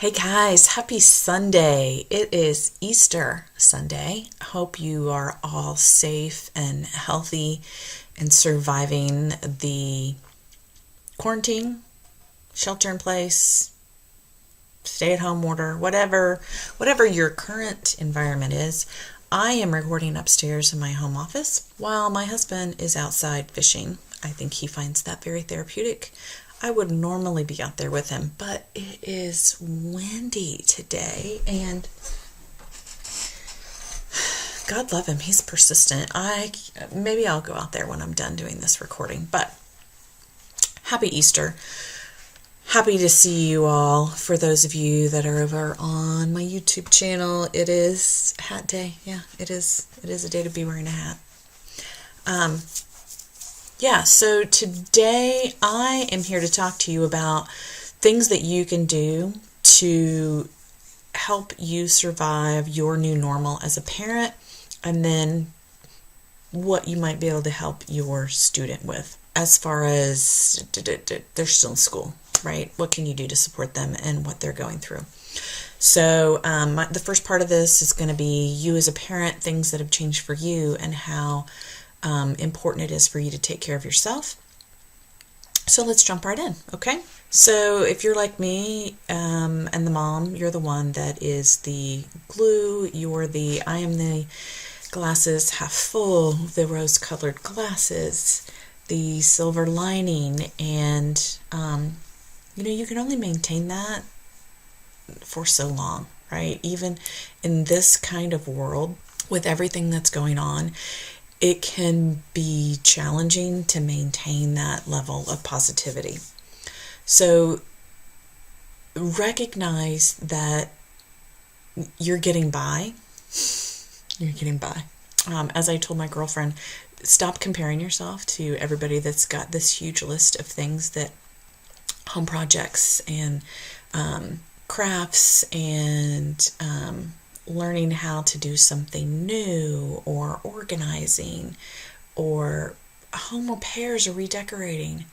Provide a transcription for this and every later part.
Hey guys, happy Sunday. It is Easter Sunday. I hope you are all safe and healthy and surviving the quarantine, shelter in place, stay at home order, whatever your current environment is. I am recording upstairs in my home office while my husband is outside fishing. I think he finds that very therapeutic. I would normally be out there with him, but it is windy today, and God love him, he's persistent. Maybe I'll go out there when I'm done doing this recording, but happy Easter. Happy to see you all. For those of you that are over on my YouTube channel, it is hat day. Yeah, it is a day to be wearing a hat. So today I am here to talk to you about things that you can do to help you survive your new normal as a parent, and then what you might be able to help your student with as far as they're still in school, right? What can you do to support them and what they're going through? So the first part of this is going to be you as a parent, things that have changed for you, and how important it is for you to take care of yourself. So let's jump right in, okay? So if you're like me and the mom, you're the one that is the glue, I am the glasses half full, the rose-colored glasses, the silver lining, and you can only maintain that for so long, right? Even in this kind of world, with everything that's going on, it can be challenging to maintain that level of positivity. So recognize that you're getting by. You're getting by. As I told my girlfriend, stop comparing yourself to everybody that's got this huge list of things, that home projects and crafts and learning how to do something new, or organizing, or home repairs, or redecorating.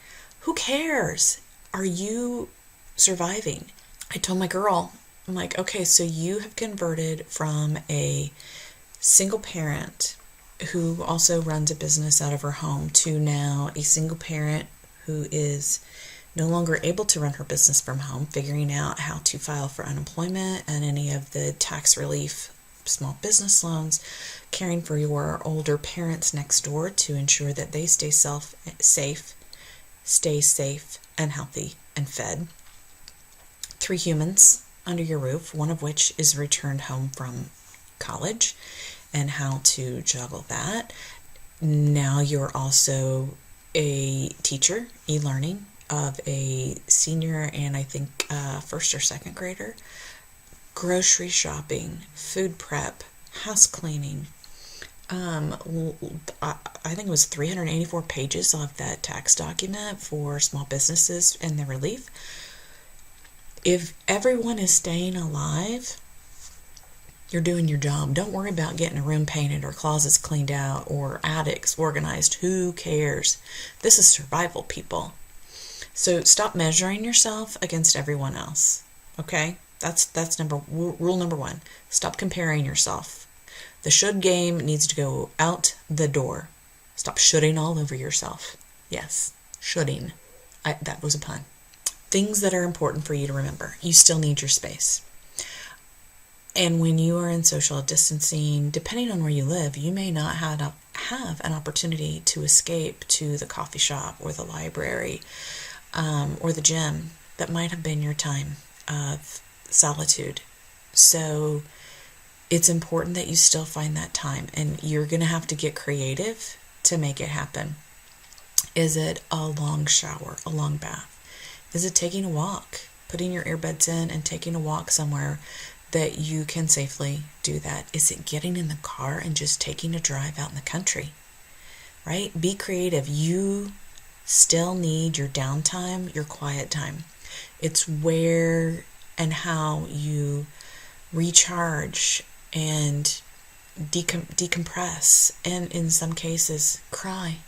Who cares? Are you surviving? I told my girl, I'm like, okay, so you have converted from a single parent who also runs a business out of her home to now a single parent who is no longer able to run her business from home, figuring out how to file for unemployment and any of the tax relief small business loans, caring for your older parents next door to ensure that they stay safe and healthy and fed. 3 humans under your roof, one of which is returned home from college, and how to juggle that. Now you're also a teacher, e-learning, of a senior and I think first or second grader. Grocery shopping, food prep, house cleaning. I think it was 384 pages of that tax document for small businesses and the relief. If everyone is staying alive, you're doing your job. Don't worry about getting a room painted or closets cleaned out or attics organized. Who cares? This is survival, people. So stop measuring yourself against everyone else, okay? That's rule number 1. Stop comparing yourself. The should game needs to go out the door. Stop shoulding all over yourself. Yes, shoulding. That was a pun. Things that are important for you to remember. You still need your space. And when you are in social distancing, depending on where you live, you may not have an opportunity to escape to the coffee shop or the library, or the gym. That might have been your time of solitude. So it's important that you still find that time, and you're going to have to get creative to make it happen. Is it a long shower, a long bath? Is it taking a walk, putting your earbuds in and taking a walk somewhere that you can safely do that? Is it getting in the car and just taking a drive out in the country, right? Be creative. You still need your downtime, your quiet time. It's where and how you recharge and decompress, and in some cases cry.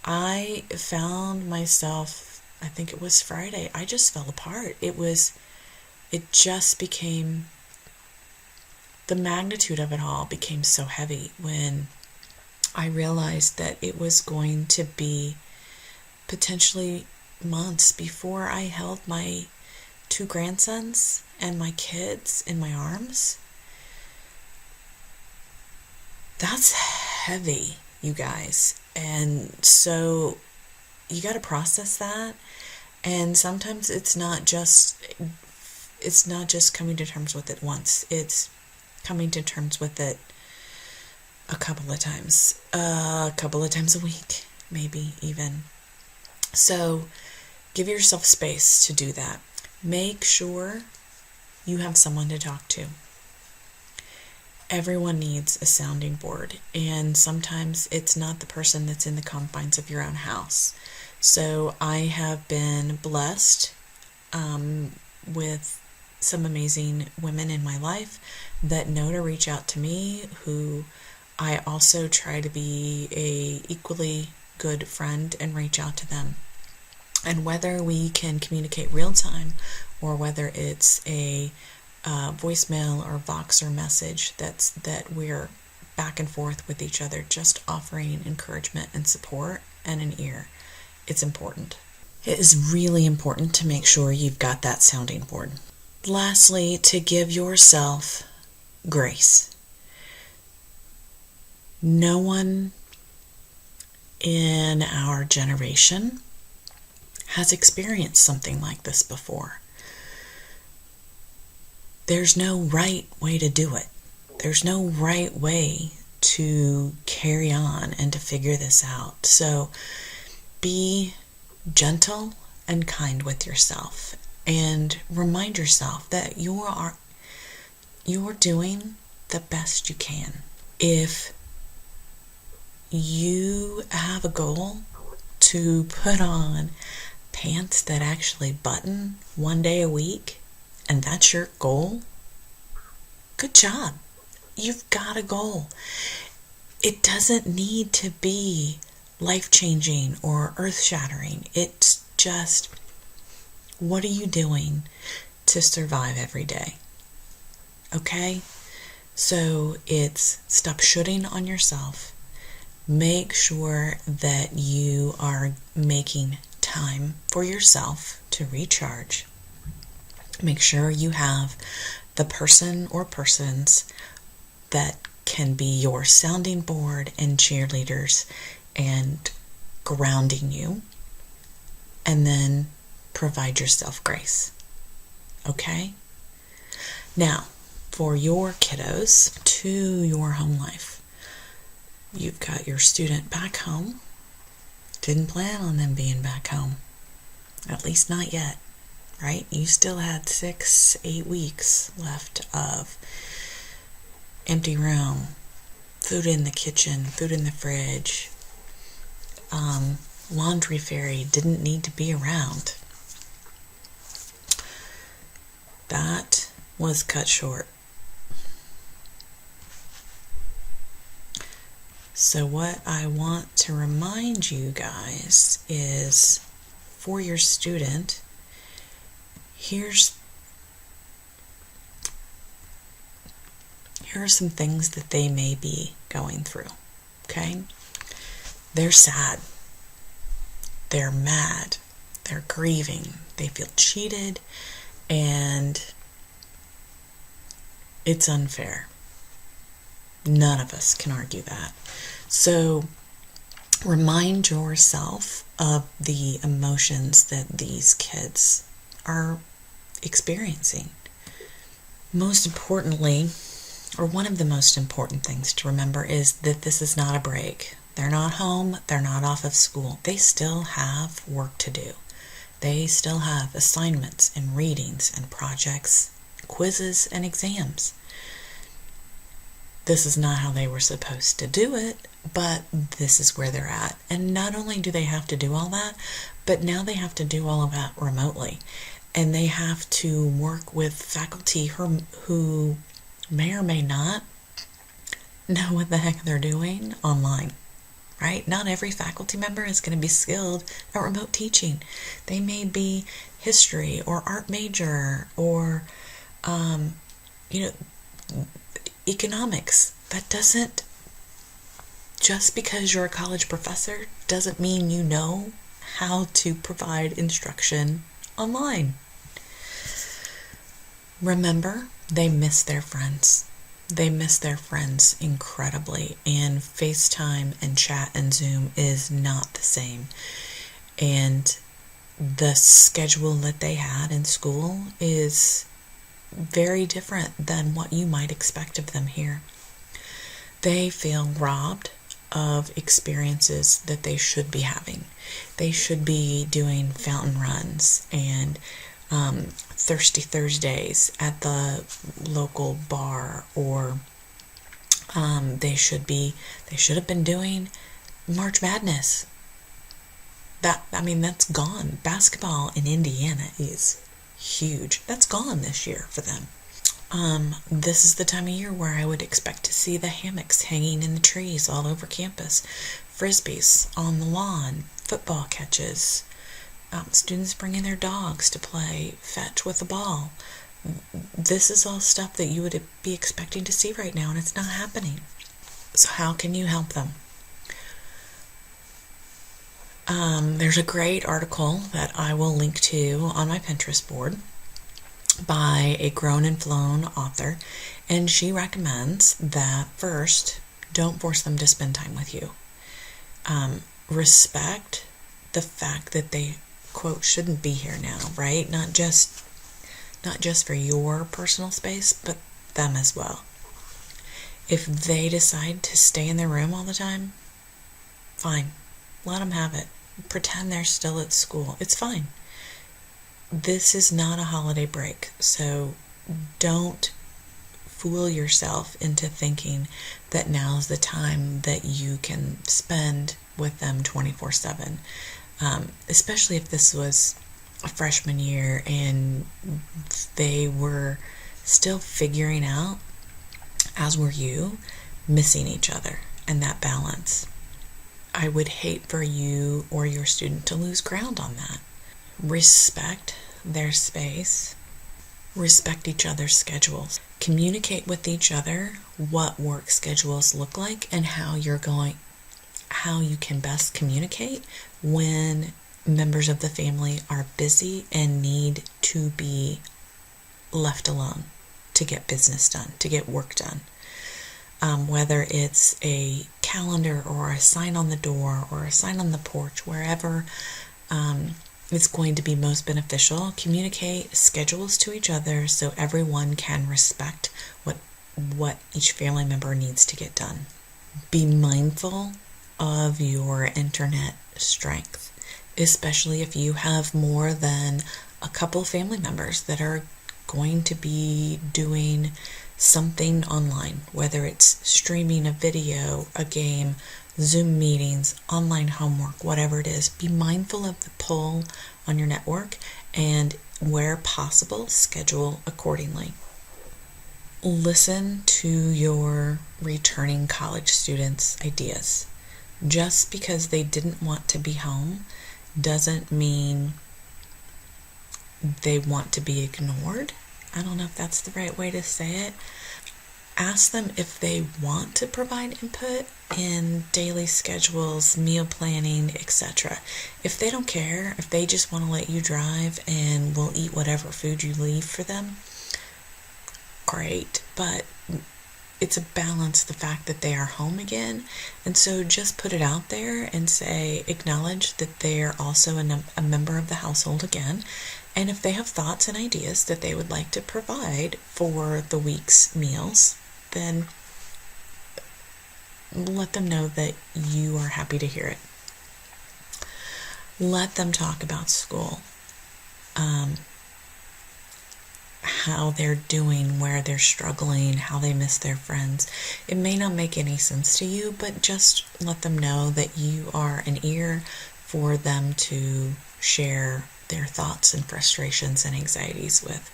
I found myself, I think it was Friday, I just fell apart. It was it just became, the magnitude of it all became so heavy when I realized that it was going to be potentially months before I held my 2 grandsons and my kids in my arms. That's heavy, you guys. And so you got to process that. And sometimes it's not just coming to terms with it once. It's coming to terms with it a couple of times a week, maybe even. So give yourself space to do that. Make sure you have someone to talk to. Everyone needs a sounding board, and sometimes it's not the person that's in the confines of your own house. So I have been blessed with some amazing women in my life that know to reach out to me, who I also try to be a equally good friend and reach out to them. And whether we can communicate real time or whether it's a voicemail or Voxer message that we're back and forth with each other, just offering encouragement and support and an ear, it's important. It is really important to make sure you've got that sounding board. Lastly, to give yourself grace. No one in our generation has experienced something like this before. There's no right way to do it. There's no right way to carry on and to figure this out. So be gentle and kind with yourself, and remind yourself that you're doing the best you can. If you have a goal to put on pants that actually button 1 day a week, and that's your goal, good job. You've got a goal. It doesn't need to be life-changing or earth-shattering. It's just, what are you doing to survive every day? Okay? So it's stop shooting on yourself. Make sure that you are making time for yourself to recharge. Make sure you have the person or persons that can be your sounding board and cheerleaders and grounding you. And then provide yourself grace. Okay? Now, for your kiddos, to your home life. You've got your student back home. Didn't plan on them being back home. At least not yet, right? You still had 6-8 weeks left of empty room, food in the kitchen, food in the fridge. Laundry fairy didn't need to be around. That was cut short. So what I want to remind you guys is, for your student, here are some things that they may be going through, okay? They're sad. They're mad. They're grieving. They feel cheated, and it's unfair. None of us can argue that. So remind yourself of the emotions that these kids are experiencing. Most importantly, or one of the most important things to remember, is that this is not a break. They're not home. They're not off of school. They still have work to do. They still have assignments and readings and projects, quizzes and exams. This is not how they were supposed to do it, but this is where they're at. And not only do they have to do all that, but now they have to do all of that remotely. And they have to work with faculty who may or may not know what the heck they're doing online. right? Not every faculty member is going to be skilled at remote teaching. They may be history or art major or, economics. That doesn't, just because you're a college professor doesn't mean you know how to provide instruction online. Remember, they miss their friends. They miss their friends incredibly, and FaceTime and chat and Zoom is not the same. And the schedule that they had in school is very different than what you might expect of them here. They feel robbed of experiences that they should be having. They should be doing fountain runs and Thirsty Thursdays at the local bar, or they should have been doing March Madness. That's gone. Basketball in Indiana is huge. That's gone this year for them. This is the time of year where I would expect to see the hammocks hanging in the trees all over campus, frisbees on the lawn, football catches, students bringing their dogs to play fetch with a ball. This is all stuff that you would be expecting to see right now, and it's not happening. So how can you help them? There's a great article that I will link to on my Pinterest board by a grown and flown author, and she recommends that first, don't force them to spend time with you. Respect the fact that they, quote, shouldn't be here now, right? Not just for your personal space, but them as well. If they decide to stay in their room all the time, fine. Let them have it. Pretend they're still at school. It's fine. This is not a holiday break, so don't fool yourself into thinking that now's the time that you can spend with them 24/7. Especially if this was a freshman year and they were still figuring out, as were you, missing each other and that balance. I would hate for you or your student to lose ground on that. Respect their space. Respect each other's schedules. Communicate with each other what work schedules look like and how you can best communicate when members of the family are busy and need to be left alone to get business done, to get work done. Whether it's a calendar or a sign on the door or a sign on the porch, wherever it's going to be most beneficial, communicate schedules to each other so everyone can respect what each family member needs to get done. Be mindful of your internet strength, especially if you have more than a couple family members that are going to be doing something online, whether it's streaming a video, a game, Zoom meetings, online homework, whatever it is. Be mindful of the pull on your network and, where possible, schedule accordingly. Listen to your returning college students' ideas. Just because they didn't want to be home doesn't mean they want to be ignored. I don't know if that's the right way to say it. Ask them if they want to provide input in daily schedules, meal planning, etc. If they don't care, if they just want to let you drive and will eat whatever food you leave for them, great. But it's a balance, the fact that they are home again. And so just put it out there and say, acknowledge that they are also a member of the household again. And if they have thoughts and ideas that they would like to provide for the week's meals, then let them know that you are happy to hear it. Let them talk about school, how they're doing, where they're struggling, how they miss their friends. It may not make any sense to you, but just let them know that you are an ear for them to share their thoughts and frustrations and anxieties with.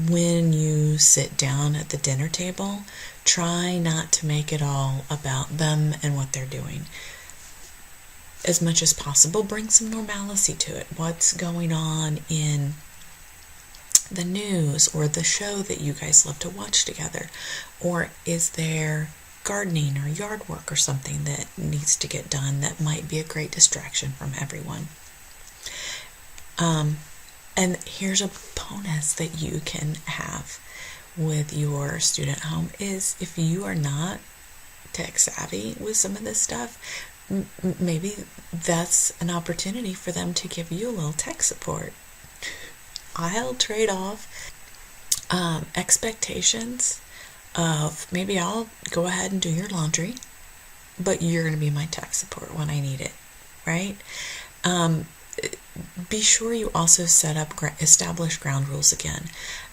When you sit down at the dinner table, Try not to make it all about them and what they're doing. As much as possible, bring some normalcy to it. What's going on in the news or the show that you guys love to watch together? Or is there gardening or yard work or something that needs to get done that might be a great distraction from everyone? And here's a bonus that you can have with your student home is if you are not tech savvy with some of this stuff, maybe that's an opportunity for them to give you a little tech support. I'll trade off expectations of maybe I'll go ahead and do your laundry, but you're going to be my tech support when I need it, right? Be sure you also establish ground rules again.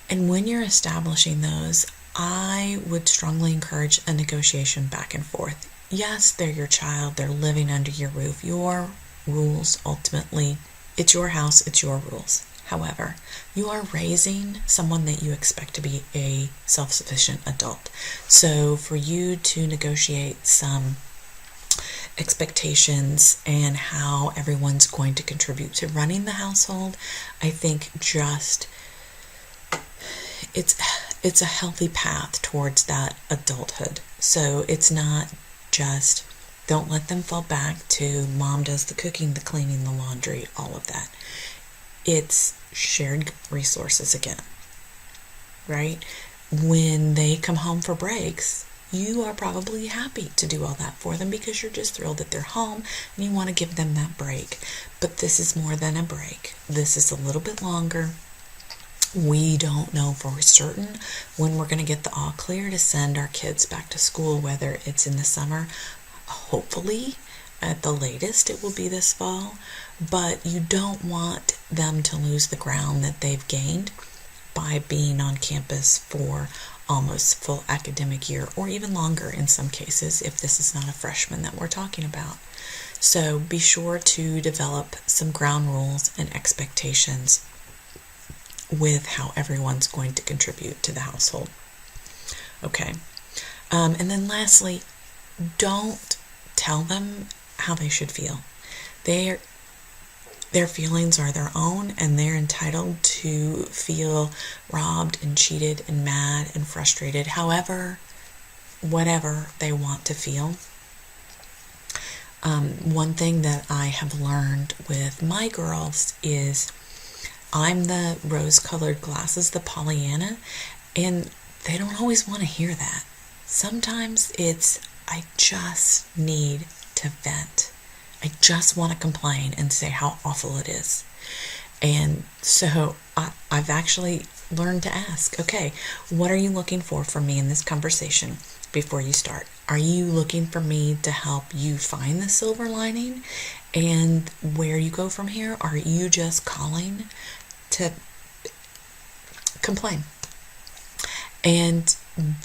And when you're establishing those, I would strongly encourage a negotiation back and forth. Yes, they're your child. They're living under your roof. Your rules, ultimately, it's your house, it's your rules. However, you are raising someone that you expect to be a self-sufficient adult. So for you to negotiate some expectations and how everyone's going to contribute to running the household, I think it's a healthy path towards that adulthood. So it's not just don't let them fall back to mom does the cooking, the cleaning, the laundry, all of that. It's shared resources again, right? When they come home for breaks, you are probably happy to do all that for them because you're just thrilled that they're home and you want to give them that break. But this is more than a break. This is a little bit longer. We don't know for certain when we're going to get the all clear to send our kids back to school, whether it's in the summer. Hopefully, at the latest, it will be this fall. But you don't want them to lose the ground that they've gained by being on campus for almost full academic year, or even longer in some cases if this is not a freshman that we're talking about. So be sure to develop some ground rules and expectations with how everyone's going to contribute to the household. Okay. And then lastly, don't tell them how they should feel. Their feelings are their own, and they're entitled to feel robbed and cheated and mad and frustrated, whatever they want to feel. One thing that I have learned with my girls is I'm the rose-colored glasses, the Pollyanna, and they don't always want to hear that. Sometimes it's, I just need to vent. I just want to complain and say how awful it is. And so I've actually learned to ask, okay, what are you looking for from me in this conversation before you start? Are you looking for me to help you find the silver lining and where you go from here? Are you just calling to complain? And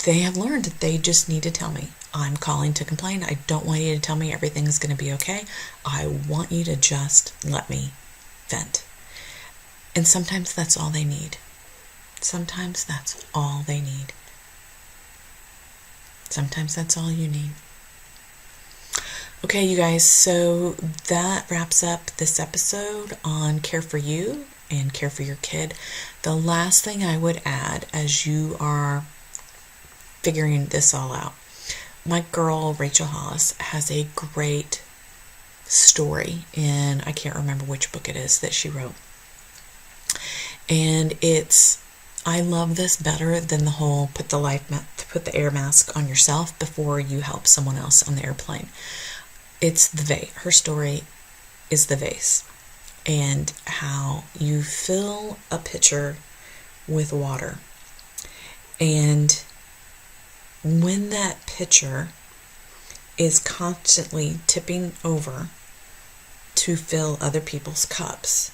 they have learned that they just need to tell me, I'm calling to complain. I don't want you to tell me everything is going to be okay. I want you to just let me vent. And sometimes that's all they need. Sometimes that's all they need. Sometimes that's all you need. Okay, you guys, so that wraps up this episode on Care for You and Care for Your Kid. The last thing I would add as you are figuring this all out, my girl Rachel Hollis has a great story in, I can't remember which book it is that she wrote. And I love this better than the whole put the air mask on yourself before you help someone else on the airplane. It's the vase. Her story is the vase and how you fill a pitcher with water. And when that pitcher is constantly tipping over to fill other people's cups,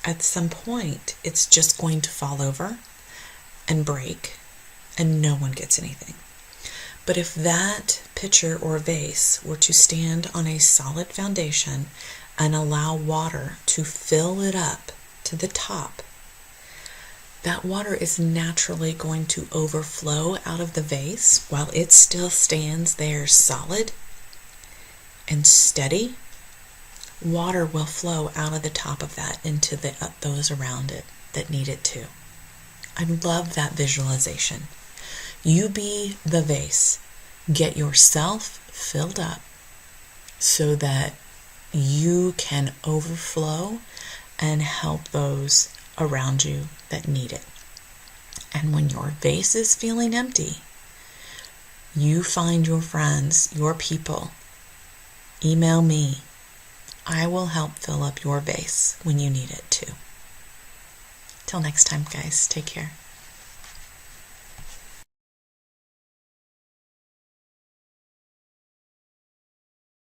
at some point it's just going to fall over and break and no one gets anything. But if that pitcher or vase were to stand on a solid foundation and allow water to fill it up to the top, that water is naturally going to overflow out of the vase while it still stands there solid and steady. Water will flow out of the top of that into those around it that need it too. I love that visualization. You be the vase. Get yourself filled up so that you can overflow and help those around you that need it. And when your vase is feeling empty, you find your friends, your people. Email me. I will help fill up your vase when you need it too. Till next time, guys, take care.